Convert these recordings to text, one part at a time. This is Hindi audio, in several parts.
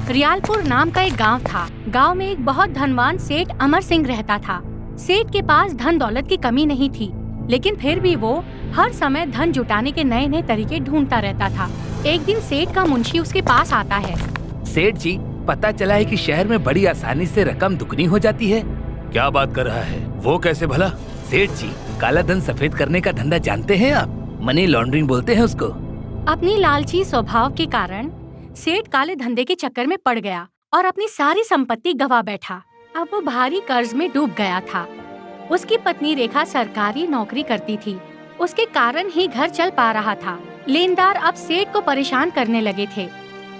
रियालपुर नाम का एक गांव था। गांव में एक बहुत धनवान सेठ अमर सिंह रहता था। सेठ के पास धन दौलत की कमी नहीं थी, लेकिन फिर भी वो हर समय धन जुटाने के नए नए तरीके ढूंढता रहता था। एक दिन सेठ का मुंशी उसके पास आता है। सेठ जी, पता चला है कि शहर में बड़ी आसानी से रकम दुगनी हो जाती है। क्या बात कर रहा है? वो कैसे भला? सेठ जी, काला धन सफेद करने का धंधा जानते हैं आप? मनी लॉन्ड्रिंग बोलते हैं उसको। अपनी लालची स्वभाव के कारण सेठ काले धंधे के चक्कर में पड़ गया और अपनी सारी संपत्ति गंवा बैठा। अब वो भारी कर्ज में डूब गया था। उसकी पत्नी रेखा सरकारी नौकरी करती थी, उसके कारण ही घर चल पा रहा था। लेनदार अब सेठ को परेशान करने लगे थे,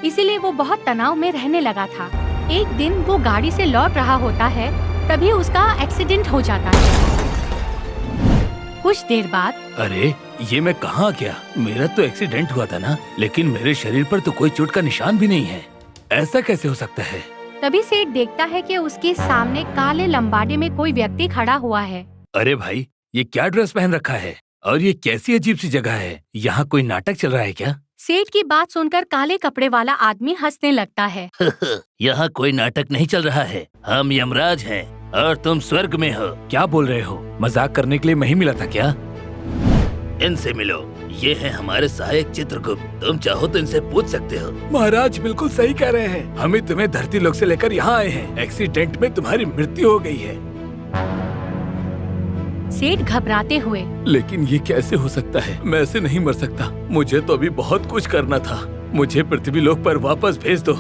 इसीलिए वो बहुत तनाव में रहने लगा था। एक दिन वो गाड़ी से लौट रहा होता है, तभी उसका एक्सीडेंट हो जाता है। कुछ देर बाद, अरे ये मैं कहाँ गया? मेरा तो एक्सीडेंट हुआ था ना, लेकिन मेरे शरीर पर तो कोई चोट का निशान भी नहीं है। ऐसा कैसे हो सकता है? तभी सेठ देखता है कि उसके सामने काले लंबाडे में कोई व्यक्ति खड़ा हुआ है। अरे भाई, ये क्या ड्रेस पहन रखा है और ये कैसी अजीब सी जगह है? यहाँ कोई नाटक चल रहा है क्या? सेठ की बात सुनकर काले कपड़े वाला आदमी हंसने लगता है। यहाँ कोई नाटक नहीं चल रहा है। हम यमराज हैं और तुम स्वर्ग में हो। क्या बोल रहे हो? मजाक करने के लिए मैं ही मिला था क्या? इनसे मिलो, ये है हमारे सहायक चित्रगुप्त। तुम चाहो तो इनसे पूछ सकते हो। महाराज बिल्कुल सही कह रहे हैं। हमें तुम्हें धरती लोक से लेकर यहाँ आए हैं। एक्सीडेंट में तुम्हारी मृत्यु हो गई है। सेठ घबराते हुए, लेकिन ये कैसे हो सकता है? मैं ऐसे नहीं मर सकता। मुझे तो अभी बहुत कुछ करना था। मुझे पृथ्वी लोक पर वापस भेज दो।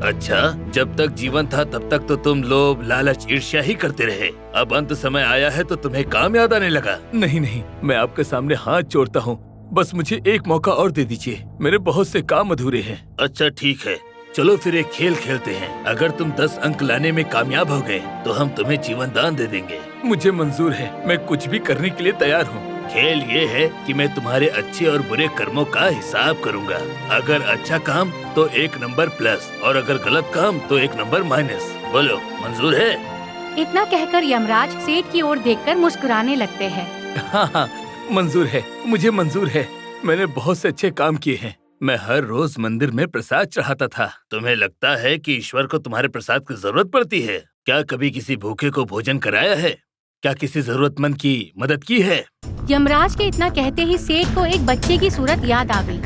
अच्छा, जब तक जीवन था तब तक तो तुम लोभ लालच ईर्ष्या ही करते रहे। अब अंत समय आया है तो तुम्हें काम याद आने लगा। नहीं नहीं, मैं आपके सामने हाथ जोड़ता हूँ। बस मुझे एक मौका और दे दीजिए। मेरे बहुत से काम अधूरे हैं। अच्छा ठीक है, चलो फिर एक खेल खेलते हैं। अगर तुम 10 अंक लाने में कामयाब हो गए तो हम तुम्हें जीवन दान दे देंगे। मुझे मंजूर है, मैं कुछ भी करने के लिए तैयार हूँ। खेल ये है कि मैं तुम्हारे अच्छे और बुरे कर्मों का हिसाब करूंगा। अगर अच्छा काम तो 1 नंबर प्लस और अगर गलत काम तो 1 नंबर माइनस। बोलो, मंजूर है? इतना कहकर यमराज सेठ की ओर देखकर मुस्कुराने लगते हैं। हाँ, मंजूर है, मुझे मंजूर है। मैंने बहुत से अच्छे काम किए हैं। मैं हर रोज मंदिर में प्रसाद चढ़ाता था। तुम्हें लगता है कि ईश्वर को तुम्हारे प्रसाद की जरूरत पड़ती है? क्या कभी किसी भूखे को भोजन कराया है? क्या किसी जरूरतमंद की मदद की है? यमराज के इतना कहते ही सेठ को एक बच्चे की सूरत याद आ गई।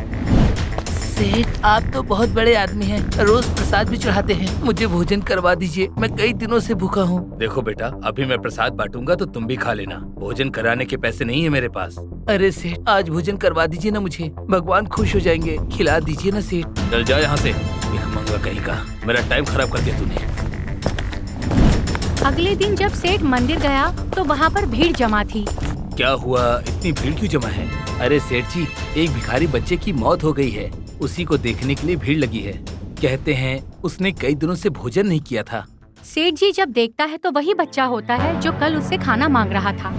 सेठ, आप तो बहुत बड़े आदमी हैं, रोज प्रसाद भी चढ़ाते हैं। मुझे भोजन करवा दीजिए, मैं कई दिनों से भूखा हूँ। देखो बेटा, अभी मैं प्रसाद बांटूंगा तो तुम भी खा लेना। भोजन कराने के पैसे नहीं है मेरे पास। अरे सेठ, आज भोजन करवा दीजिए ना मुझे। भगवान खुश हो जाएंगे। खिला दीजिए ना सेठ। चल जा यहाँ से, भिखमंगा कहीं का। मेरा टाइम खराब कर दिया तूने। अगले दिन जब सेठ मंदिर गया तो वहाँ पर भीड़ जमा थी। क्या हुआ? इतनी भीड़ क्यों जमा है? अरे सेठ जी, एक भिखारी बच्चे की मौत हो गई है, उसी को देखने के लिए भीड़ लगी है। कहते हैं उसने कई दिनों से भोजन नहीं किया था। सेठ जी जब देखता है तो वही बच्चा होता है जो कल उससे खाना मांग रहा था।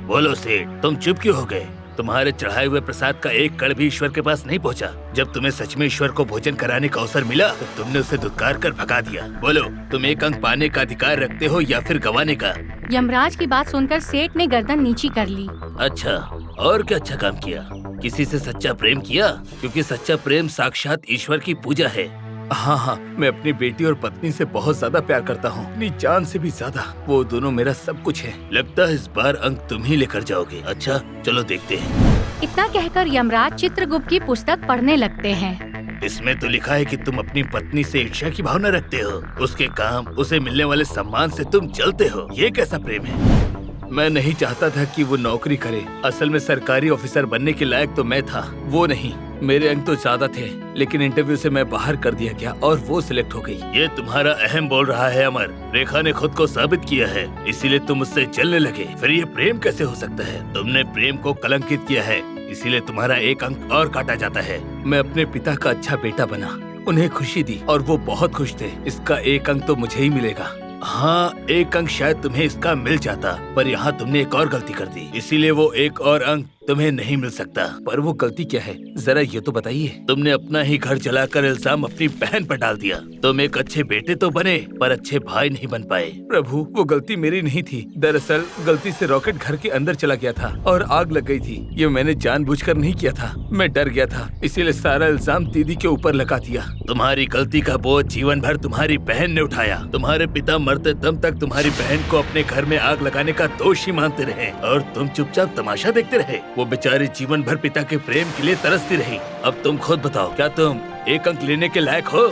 बोलो सेठ, तुम चुप क्यों हो गए? तुम्हारे चढ़ाए हुए प्रसाद का एक कण भी ईश्वर के पास नहीं पहुंचा। जब तुम्हें सच में ईश्वर को भोजन कराने का अवसर मिला तो तुमने उसे धुतकार कर भगा दिया। बोलो, तुम 1 अंक पाने का अधिकार रखते हो या फिर गंवाने का? यमराज की बात सुनकर सेठ ने गर्दन नीची कर ली। अच्छा, और क्या अच्छा काम किया? किसी से सच्चा प्रेम किया? क्योंकि सच्चा प्रेम साक्षात ईश्वर की पूजा है। हाँ, मैं अपनी बेटी और पत्नी से बहुत ज्यादा प्यार करता हूँ, अपनी जान से भी ज्यादा। वो दोनों मेरा सब कुछ है। लगता है इस बार अंक तुम ही लेकर जाओगे। अच्छा, चलो देखते हैं। इतना कहकर यमराज चित्रगुप्त की पुस्तक पढ़ने लगते हैं। इसमें तो लिखा है कि तुम अपनी पत्नी से ईर्ष्या की भावना रखते हो। उसके काम, उसे मिलने वाले सम्मान से तुम जलते हो। ये कैसा प्रेम है? मैं नहीं चाहता था कि वो नौकरी करे। असल में सरकारी ऑफिसर बनने के लायक तो मैं था, वो नहीं। मेरे अंक तो ज्यादा थे, लेकिन इंटरव्यू से मैं बाहर कर दिया गया और वो सिलेक्ट हो गई। ये तुम्हारा अहम बोल रहा है अमर। रेखा ने खुद को साबित किया है, इसीलिए तुम उससे जलने लगे। फिर ये प्रेम कैसे हो सकता है? तुमने प्रेम को कलंकित किया है, इसीलिए तुम्हारा 1 अंक और काटा जाता है। मैं अपने पिता का अच्छा बेटा बना, उन्हें खुशी दी और वो बहुत खुश थे। इसका 1 अंक तो मुझे ही मिलेगा। हाँ, 1 अंक शायद तुम्हें इसका मिल जाता, पर यहाँ तुमने एक और गलती कर दी, इसीलिए वो 1 और अंक तुम्हें नहीं मिल सकता। पर वो गलती क्या है, जरा ये तो बताइए। तुमने अपना ही घर जलाकर इल्जाम अपनी बहन पर डाल दिया। तुम एक अच्छे बेटे तो बने पर अच्छे भाई नहीं बन पाए। प्रभु, वो गलती मेरी नहीं थी। दरअसल गलती से रॉकेट घर के अंदर चला गया था और आग लग गई थी। ये मैंने जानबूझकर नहीं किया था। मैं डर गया था, इसीलिए सारा इल्जाम दीदी के ऊपर लगा दिया। तुम्हारी गलती का बोझ जीवन भर तुम्हारी बहन ने उठाया। तुम्हारे पिता मरते दम तक तुम्हारी बहन को अपने घर में आग लगाने का दोषी मानते रहे और तुम चुपचाप तमाशा देखते रहे। वो बेचारी जीवन भर पिता के प्रेम के लिए तरसती रही। अब तुम खुद बताओ, क्या तुम एक अंक लेने के लायक हो?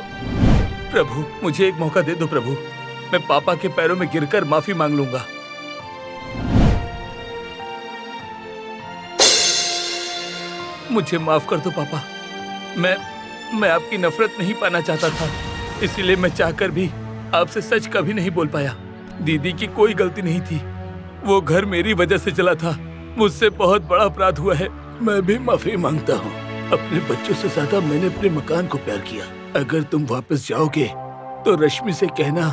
प्रभु, मुझे एक मौका दे दो प्रभु। मैं पापा के पैरों में गिरकर माफी मांग लूंगा। मुझे माफ कर दो पापा। मैं आपकी नफरत नहीं पाना चाहता था, इसीलिए मैं चाहकर भी आपसे सच कभी नहीं बोल पाया। दीदी की कोई गलती नहीं थी। वो घर मेरी वजह से चला था। मुझसे बहुत बड़ा अपराध हुआ है। मैं भी माफी मांगता हूँ। अपने बच्चों से ज्यादा मैंने अपने मकान को प्यार किया। अगर तुम वापस जाओगे तो रश्मि से कहना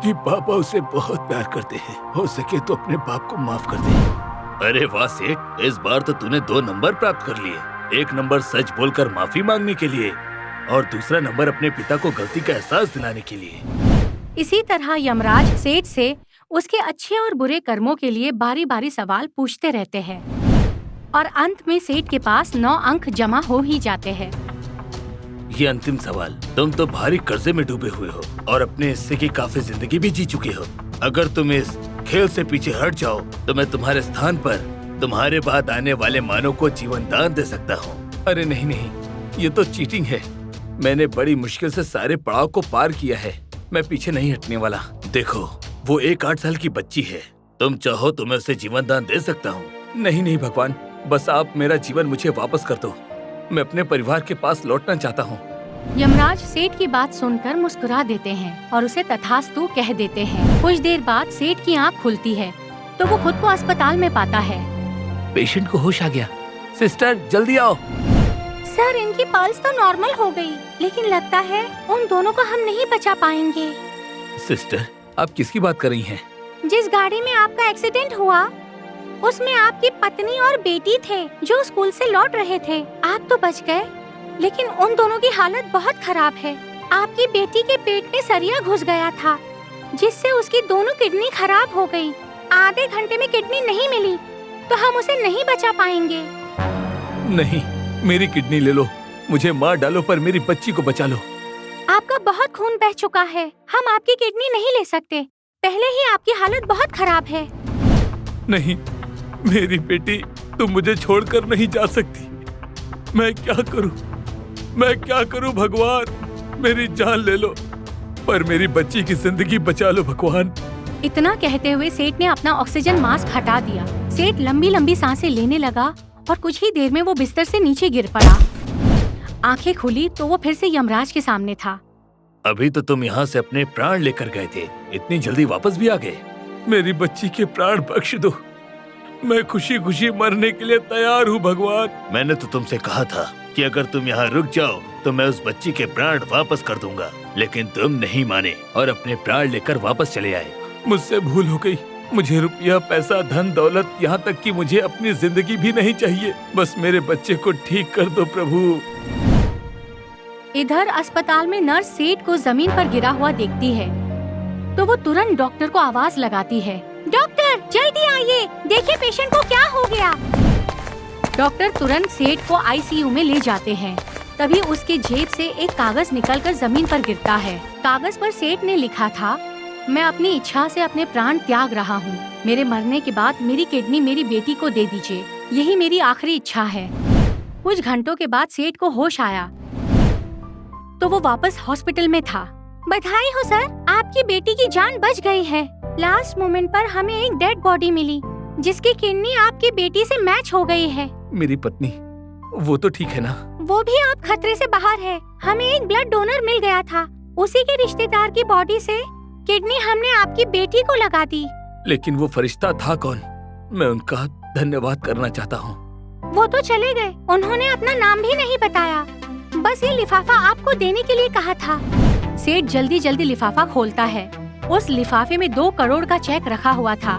कि पापा उसे बहुत प्यार करते हैं। हो सके तो अपने बाप को माफ कर दे। अरे वाह सेठ, इस बार तो तूने 2 नंबर प्राप्त कर लिए। 1 नंबर सच बोलकर माफी मांगने के लिए और दूसरा नंबर अपने पिता को गलती का एहसास दिलाने के लिए। इसी तरह यमराज सेठ से उसके अच्छे और बुरे कर्मों के लिए बारी बारी सवाल पूछते रहते हैं और अंत में सेठ के पास 9 अंक जमा हो ही जाते हैं। ये अंतिम सवाल, तुम तो भारी कर्जे में डूबे हुए हो और अपने हिस्से की काफी जिंदगी भी जी चुके हो। अगर तुम इस खेल से पीछे हट जाओ तो मैं तुम्हारे स्थान पर तुम्हारे बाद आने वाले मानव को जीवन दान दे सकता हूँ। अरे नहीं नहीं, ये तो चीटिंग है। मैंने बड़ी मुश्किल से सारे पड़ाव को पार किया है। मैं पीछे नहीं हटने वाला। देखो, वो एक 8 साल की बच्ची है। तुम चाहो तो मैं उसे जीवन दान दे सकता हूँ। नहीं नहीं भगवान, बस आप मेरा जीवन मुझे वापस कर दो। मैं अपने परिवार के पास लौटना चाहता हूँ। यमराज सेठ की बात सुनकर मुस्कुरा देते हैं और उसे तथास्तु कह देते हैं। कुछ देर बाद सेठ की आँख खुलती है तो वो खुद को अस्पताल में पाता है। पेशेंट को होश आ गया। सिस्टर जल्दी आओ। सर, इनकी पल्स तो नॉर्मल हो गई, लेकिन लगता है उन दोनों को हम नहीं बचा पाएंगे। सिस्टर, आप किसकी बात कर रही हैं? जिस गाड़ी में आपका एक्सीडेंट हुआ उसमें आपकी पत्नी और बेटी थे जो स्कूल से लौट रहे थे। आप तो बच गए, लेकिन उन दोनों की हालत बहुत खराब है। आपकी बेटी के पेट में सरिया घुस गया था जिससे उसकी दोनों किडनी खराब हो गई। आधे घंटे में किडनी नहीं मिली तो हम उसे नहीं बचा पाएंगे। नहीं, मेरी किडनी ले लो। मुझे मार डालो पर मेरी बच्ची को बचा लो। आपका बहुत खून बह चुका है, हम आपकी किडनी नहीं ले सकते। पहले ही आपकी हालत बहुत खराब है। नहीं, मेरी बेटी, तुम मुझे छोड़कर नहीं जा सकती। मैं क्या करूं भगवान? मेरी जान ले लो पर मेरी बच्ची की जिंदगी बचा लो भगवान। इतना कहते हुए सेठ ने अपना ऑक्सीजन मास्क हटा दिया। सेठ लंबी लंबी सांसें लेने लगा और कुछ ही देर में वो बिस्तर से नीचे गिर पड़ा। आंखें खुली तो वो फिर से यमराज के सामने था। अभी तो तुम यहाँ से अपने प्राण लेकर गए थे, इतनी जल्दी वापस भी आ गए। मेरी बच्ची के प्राण बख्श दो। मैं खुशी खुशी मरने के लिए तैयार हूँ भगवान। मैंने तो तुमसे कहा था कि अगर तुम यहाँ रुक जाओ तो मैं उस बच्ची के प्राण वापस कर दूंगा, लेकिन तुम नहीं माने और अपने प्राण लेकर वापस चले आए। मुझसे भूल हो गई। मुझे रुपया, पैसा, धन दौलत, यहाँ तक कि मुझे अपनी जिंदगी भी नहीं चाहिए। बस मेरे बच्चे को ठीक कर दो प्रभु। इधर अस्पताल में नर्स सेठ को जमीन पर गिरा हुआ देखती है तो वो तुरंत डॉक्टर को आवाज लगाती है। डॉक्टर, जल्दी आइए, देखिए पेशेंट को क्या हो गया। डॉक्टर तुरंत सेठ को आईसीयू में ले जाते हैं। तभी उसके जेब से एक कागज निकलकर जमीन पर गिरता है। कागज पर सेठ ने लिखा था, मैं अपनी इच्छा से अपने प्राण त्याग रहा हूँ। मेरे मरने के बाद मेरी किडनी मेरी बेटी को दे दीजिए, यही मेरी आखिरी इच्छा है। कुछ घंटों के बाद सेठ को होश आया तो वो वापस हॉस्पिटल में था। बधाई हो सर, आपकी बेटी की जान बच गई है। लास्ट मोमेंट पर हमें एक डेड बॉडी मिली जिसकी किडनी आपकी बेटी से मैच हो गई है। मेरी पत्नी, वो तो ठीक है ना? वो भी आप खतरे से बाहर है। हमें एक ब्लड डोनर मिल गया था, उसी के रिश्तेदार की बॉडी से किडनी हमने आपकी बेटी को लगा दी। लेकिन वो फरिश्ता था कौन? मैं उनका धन्यवाद करना चाहता हूँ। वो तो चले गए, उन्होंने अपना नाम भी नहीं बताया, बस ये लिफाफा आपको देने के लिए कहा था। सेठ जल्दी जल्दी लिफाफा खोलता है। उस लिफाफे में 2 करोड़ का चेक रखा हुआ था।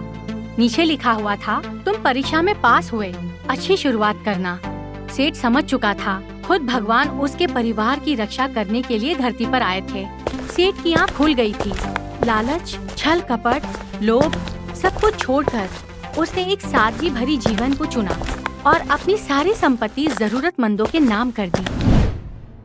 नीचे लिखा हुआ था, तुम परीक्षा में पास हुए, अच्छी शुरुआत करना। सेठ समझ चुका था खुद भगवान उसके परिवार की रक्षा करने के लिए धरती पर आए थे। सेठ की आँख खुल गई थी। लालच, छल कपट, लोभ सब कुछ छोड़कर उसने एक सादगी भरी जीवन को चुना और अपनी सारी संपत्ति जरूरतमंदों के नाम कर दी।